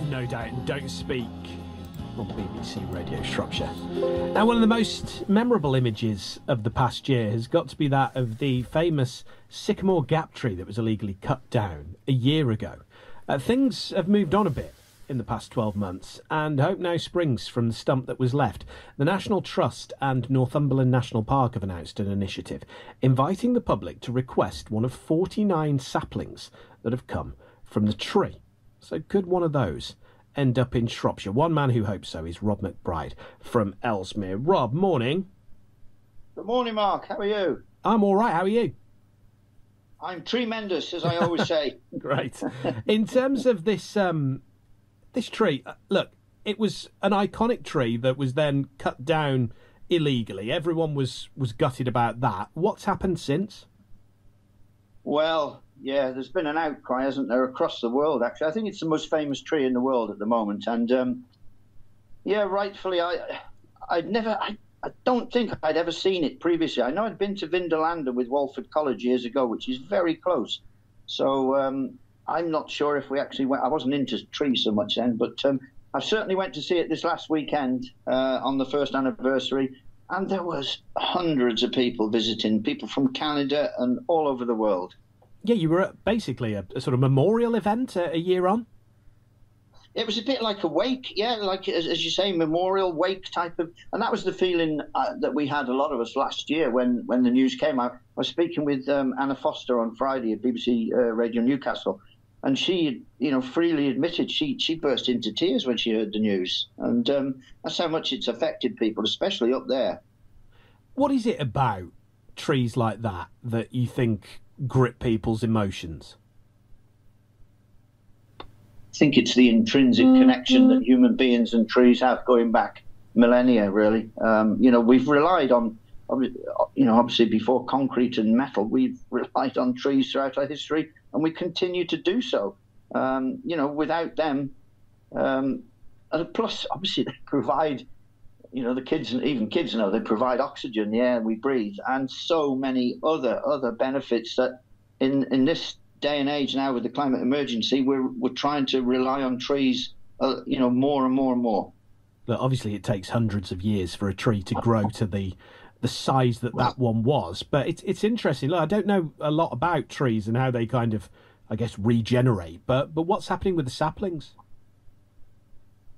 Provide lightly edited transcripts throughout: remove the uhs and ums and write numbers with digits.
No Doubt and Don't Speak on BBC Radio Shropshire. Now, one of the most memorable images of the past year has got to be that of the famous Sycamore gap tree that was illegally cut down a year ago. Things have moved on a bit in the past 12 months, and hope now springs from the stump that was left. The National Trust and Northumberland National Park have announced an initiative inviting the public to request one of 49 saplings that have come from the tree. So could one of those end up in Shropshire? One man who hopes so is Rob McBride from Ellesmere. Rob, morning. Good morning, Mark. How are you? I'm all right. How are you? I'm tremendous, as I always say. Great. In terms of this this tree, look, it was an iconic tree that was then cut down illegally. Everyone was gutted about that. What's happened since? Well, yeah, there's been an outcry, hasn't there, across the world, actually. I think it's the most famous tree in the world at the moment. And, yeah, rightfully, I don't think I'd ever seen it previously. I know I'd been to Vindolanda with Walford College years ago, which is very close. So I'm not sure if we actually went. I wasn't into trees so much then, but I certainly went to see it this last weekend on the first anniversary. And there was hundreds of people visiting, people from Canada and all over the world. Yeah, you were at basically a sort of memorial event a year on. It was a bit like a wake, yeah, like as you say, memorial wake type of, and that was the feeling that we had, a lot of us, last year when the news came out. I was speaking with Anna Foster on Friday at BBC Radio Newcastle, and she, freely admitted she burst into tears when she heard the news, and that's how much it's affected people, especially up there. What is it about trees like that you think grip people's emotions? I think it's the intrinsic connection that human beings and trees have going back millennia, really. We've relied on, obviously before concrete and metal, we've relied on trees throughout our history, and we continue to do so. Without them, and plus, obviously, they provide, the kids, and even kids know, they provide oxygen, the air we breathe, and so many other benefits that in this day and age now with the climate emergency, we're trying to rely on trees, more and more and more. But obviously, it takes hundreds of years for a tree to grow to the size that one was. But it's interesting. Look, I don't know a lot about trees and how they kind of, I guess, regenerate. But what's happening with the saplings?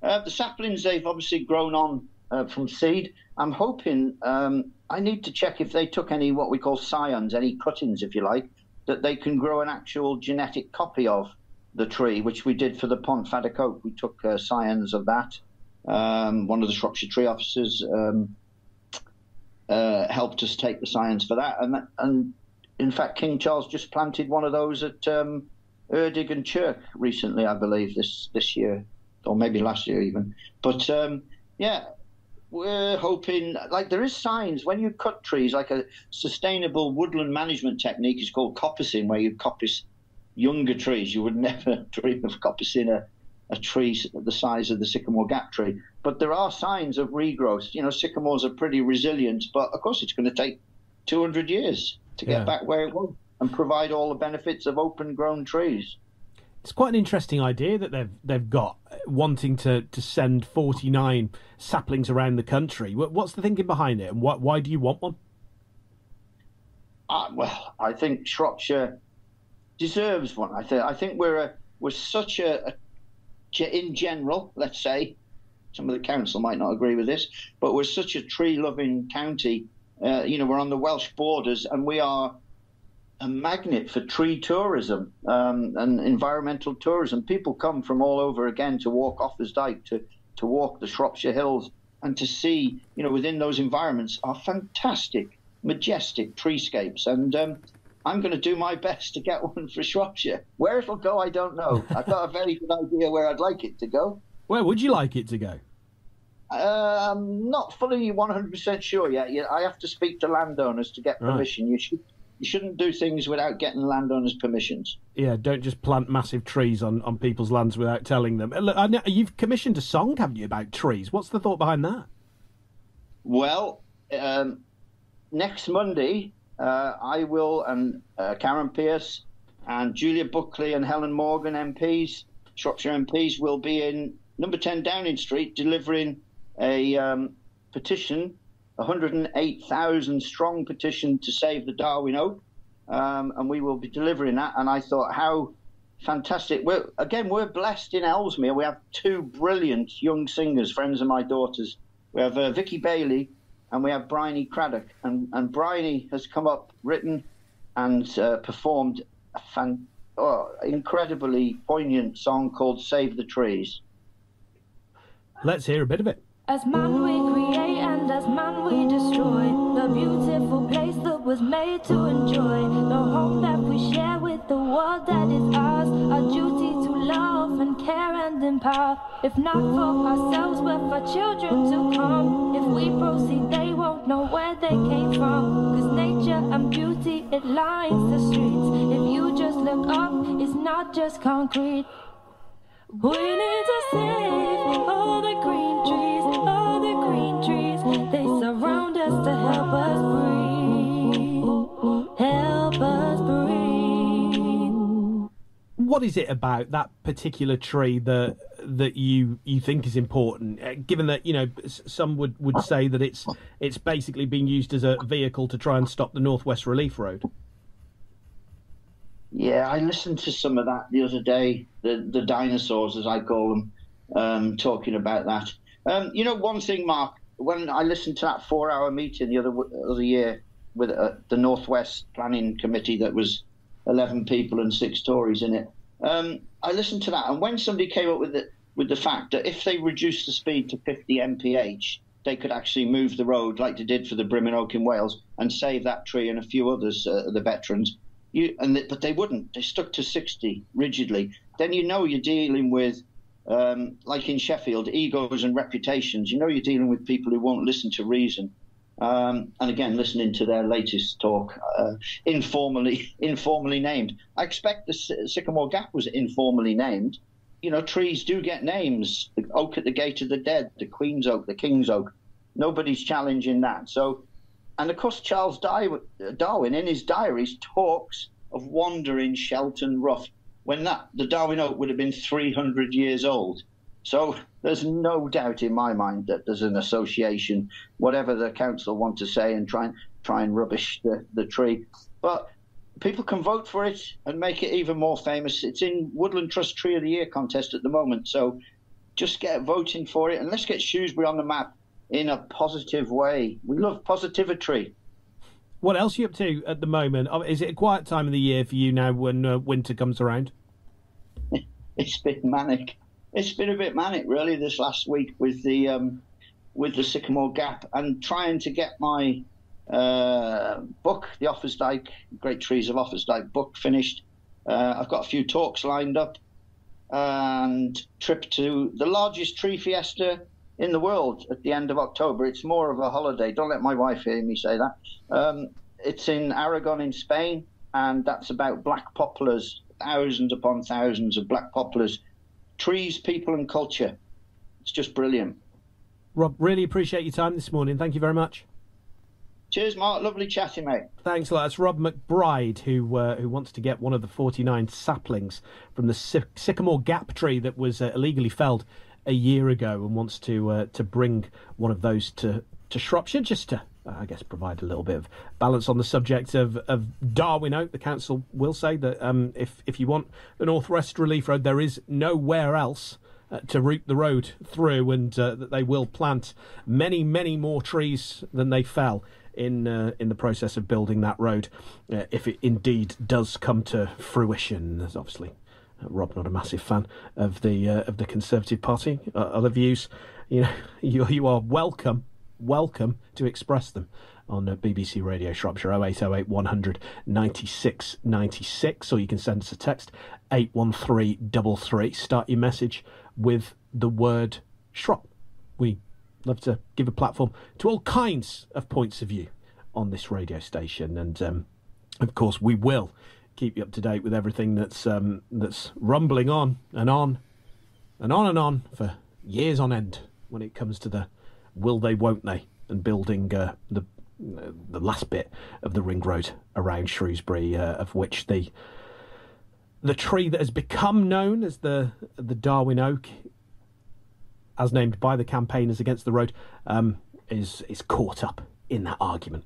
The saplings, they've obviously grown on from seed. I'm hoping, I need to check if they took any what we call scions, any cuttings, if you like, that they can grow an actual genetic copy of the tree, which we did for the Pontfadder oak. We took scions of that. One of the Shropshire tree officers helped us take the scions for that. And in fact, King Charles just planted one of those at Erdig and Chirk recently, I believe, this year, or maybe last year even. But yeah, we're hoping, like, there is signs when you cut trees, like a sustainable woodland management technique is called coppicing, where you coppice younger trees. You would never dream of coppicing a tree the size of the sycamore gap tree. But there are signs of regrowth. Sycamores are pretty resilient, but of course it's going to take 200 years to get back where it was and provide all the benefits of open-grown trees. It's quite an interesting idea that they've got, wanting to send 49 saplings around the country. What's the thinking behind it, and why do you want one? Well, I think Shropshire deserves one. I think we're such in general, let's say, some of the council might not agree with this, but we're such a tree-loving county. We're on the Welsh borders, and we are a magnet for tree tourism and environmental tourism. People come from all over again to walk Offa's Dyke, to walk the Shropshire Hills, and to see, within those environments are fantastic, majestic treescapes. And I'm going to do my best to get one for Shropshire. Where it'll go, I don't know. I've got a very good idea where I'd like it to go. Where would you like it to go? I'm not fully 100% sure yet. I have to speak to landowners to get permission. Right. You shouldn't do things without getting landowners' permissions. Yeah, don't just plant massive trees on people's lands without telling them. Look, I know you've commissioned a song, haven't you, about trees? What's the thought behind that? Well, next Monday, I will, and Karen Pearce and Julia Buckley and Helen Morgan, MPs, Shropshire MPs will be in number 10 Downing Street delivering a petition, 108,000 strong petition to save the Darwin oak, and we will be delivering that. And I thought, how fantastic. We're blessed in Ellesmere. We have two brilliant young singers, friends of my daughter's. We have Vicky Bailey and we have Bryony Craddock. And Bryony has come up, written and performed a incredibly poignant song called Save the Trees. Let's hear a bit of it. As man we create and as man we destroy the beautiful place that was made to enjoy, the home that we share with the world that is ours, our duty to love and care and empower. If not for ourselves, but for children to come. If we proceed, they won't know where they came from. Cause nature and beauty, it lines the streets. If you just look up, it's not just concrete. We need to save all the green trees, all the green trees. They surround us to help us breathe, help us breathe. What is it about that particular tree that you think is important? Given that, you know, some would say that it's basically being used as a vehicle to try and stop the Northwest Relief Road. Yeah, I listened to some of that the other day, the dinosaurs, as I call them, talking about that. You know, one thing, Mark, when I listened to that 4-hour meeting the other year with the Northwest Planning Committee that was 11 people and 6 Tories in it, I listened to that, and when somebody came up with the fact that if they reduced the speed to 50 mph, they could actually move the road like they did for the Brimming Oak in Wales and save that tree and a few others, the veterans. But they wouldn't. They stuck to 60 rigidly. Then you know you're dealing with, like in Sheffield, egos and reputations. You know you're dealing with people who won't listen to reason. And again, listening to their latest talk, informally named. I expect the Sycamore Gap was informally named. You know, trees do get names. The oak at the gate of the dead, the Queen's Oak, the King's Oak. Nobody's challenging that. So. And of course, Charles Darwin, in his diaries, talks of wandering Shelton Rough, when the Darwin oak would have been 300 years old. So there's no doubt in my mind that there's an association, whatever the council want to say, and try and rubbish the tree. But people can vote for it and make it even more famous. It's in Woodland Trust Tree of the Year contest at the moment. So just get voting for it, and let's get Shrewsbury on the map in a positive way. We love positivity. What else are you up to at the moment? Is it a quiet time of the year for you now when winter comes around? It's been manic. It's been a bit manic, really, this last week with the Sycamore Gap and trying to get my book, the Offansdyke, Great Trees of Offansdyke book, finished. I've got a few talks lined up and trip to the largest tree fiesta in the world at the end of October. It's more of a holiday. Don't let my wife hear me say that. It's in Aragon in Spain, and that's about black poplars, thousands upon thousands of black poplars, trees, people and culture. It's just brilliant. Rob, really appreciate your time this morning. Thank you very much. Cheers, Mark. Lovely chatting, mate. Thanks a lot. That's Rob McBride, who wants to get one of the 49 saplings from the Sycamore Gap tree that was illegally felled a year ago, and wants to bring one of those to Shropshire, just to, I guess, provide a little bit of balance on the subject of Darwin Oak. The council will say that if you want the Northwest Relief Road, there is nowhere else to route the road through, and that they will plant many, many more trees than they fell in the process of building that road, if it indeed does come to fruition. There's obviously Rob not a massive fan of the Conservative Party. Other views, you know, you are welcome to express them on BBC Radio Shropshire 0808 100 96 96, or you can send us a text 81333. Start your message with the word Shrop. We love to give a platform to all kinds of points of view on this radio station, and of course we will keep you up to date with everything that's rumbling on and on and on and on for years on end when it comes to the will they, won't they, and building the last bit of the ring road around Shrewsbury, of which the The tree that has become known as the Darwin oak, as named by the campaigners against the road, is caught up in that argument.